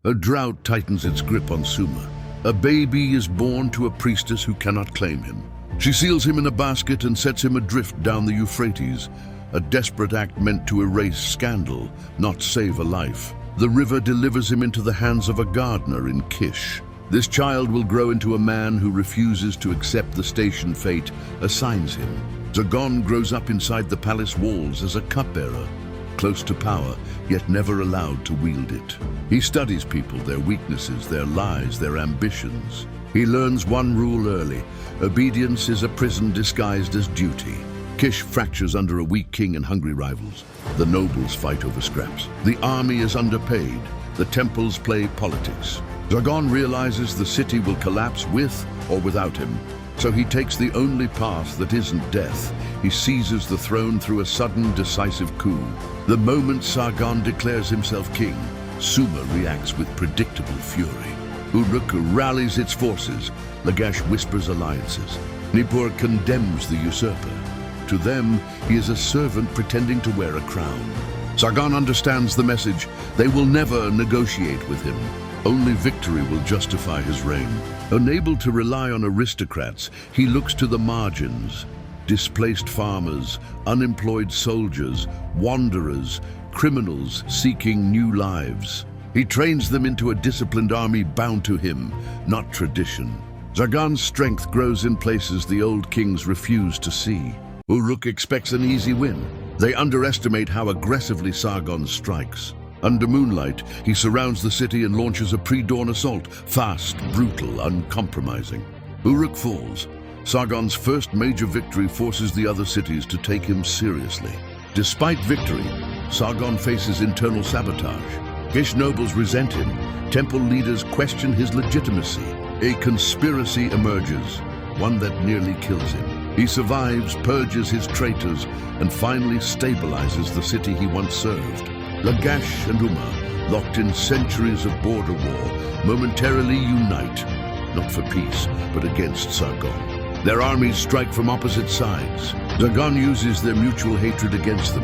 A drought tightens its grip on Sumer. A baby is born to a priestess who cannot claim him. She seals him in a basket and sets him adrift down the Euphrates, a desperate act meant to erase scandal, not save a life. The river delivers him into the hands of a gardener in Kish. This child will grow into a man who refuses to accept the station fate assigns him. Sargon grows up inside the palace walls as a cupbearer, close to power, yet never allowed to wield it. He studies people, their weaknesses, their lies, their ambitions. He learns one rule early: obedience is a prison disguised as duty. Kish fractures under a weak king and hungry rivals. The nobles fight over scraps. The army is underpaid. The temples play politics. Sargon realizes the city will collapse with or without him, so he takes the only path that isn't death. He seizes the throne through a sudden, decisive coup. The moment Sargon declares himself king, Sumer reacts with predictable fury. Uruk rallies its forces. Lagash whispers alliances. Nippur condemns the usurper. To them, he is a servant pretending to wear a crown. Sargon understands the message. They will never negotiate with him. Only victory will justify his reign. Unable to rely on aristocrats, he looks to the margins. Displaced farmers, unemployed soldiers, wanderers, criminals seeking new lives. He trains them into a disciplined army bound to him, not tradition. Sargon's strength grows in places the old kings refuse to see. Uruk expects an easy win. They underestimate how aggressively Sargon strikes. Under moonlight, he surrounds the city and launches a pre-dawn assault, fast, brutal, uncompromising. Uruk falls. Sargon's first major victory forces the other cities to take him seriously. Despite victory, Sargon faces internal sabotage. Kish nobles resent him. Temple leaders question his legitimacy. A conspiracy emerges, one that nearly kills him. He survives, purges his traitors, and finally stabilizes the city he once served. Lagash and Umma, locked in centuries of border war, momentarily unite, not for peace, but against Sargon. Their armies strike from opposite sides. Sargon uses their mutual hatred against them.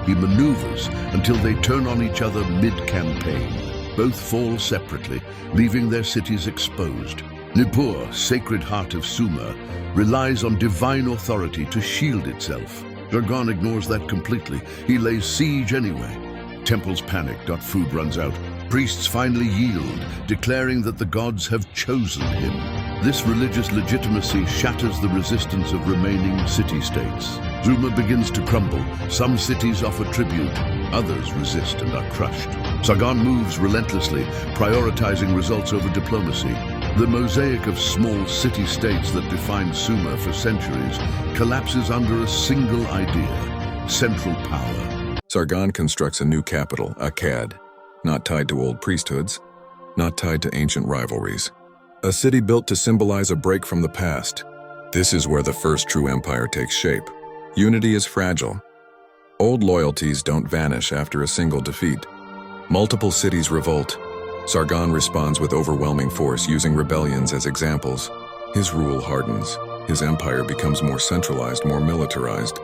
He maneuvers until they turn on each other mid-campaign. Both fall separately, leaving their cities exposed. Nippur, sacred heart of Sumer, relies on divine authority to shield itself. Sargon ignores that completely. He lays siege anyway. Temples panic, food runs out. Priests finally yield, declaring that the gods have chosen him. This religious legitimacy shatters the resistance of remaining city-states. Sumer begins to crumble. Some cities offer tribute, others resist and are crushed. Sargon moves relentlessly, prioritizing results over diplomacy. The mosaic of small city-states that defined Sumer for centuries collapses under a single idea: central power. Sargon constructs a new capital, Akkad, not tied to old priesthoods, not tied to ancient rivalries. A city built to symbolize a break from the past. This is where the first true empire takes shape. Unity is fragile. Old loyalties don't vanish after a single defeat. Multiple cities revolt. Sargon responds with overwhelming force, using rebellions as examples. His rule hardens. His empire becomes more centralized, more militarized.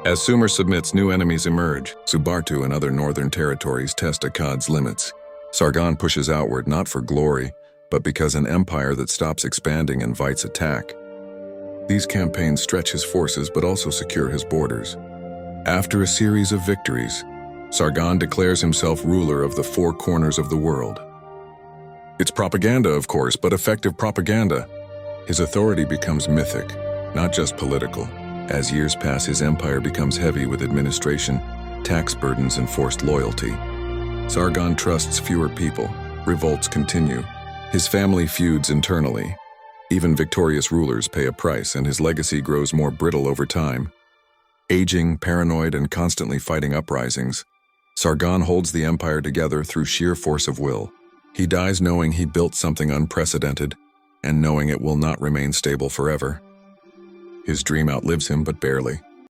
As Sumer submits, new enemies emerge. Subartu and other northern territories test Akkad's limits. Sargon pushes outward not for glory, but because an empire that stops expanding invites attack. These campaigns stretch his forces but also secure his borders. After a series of victories, Sargon declares himself ruler of the four corners of the world. It's propaganda, of course, but effective propaganda. His authority becomes mythic, not just political. As years pass, his empire becomes heavy with administration, tax burdens, and forced loyalty. Sargon trusts fewer people. Revolts continue. His family feuds internally. Even victorious rulers pay a price, and his legacy grows more brittle over time. Aging, paranoid, and constantly fighting uprisings, Sargon holds the empire together through sheer force of will. He dies knowing he built something unprecedented, and knowing it will not remain stable forever. His dream outlives him, but barely.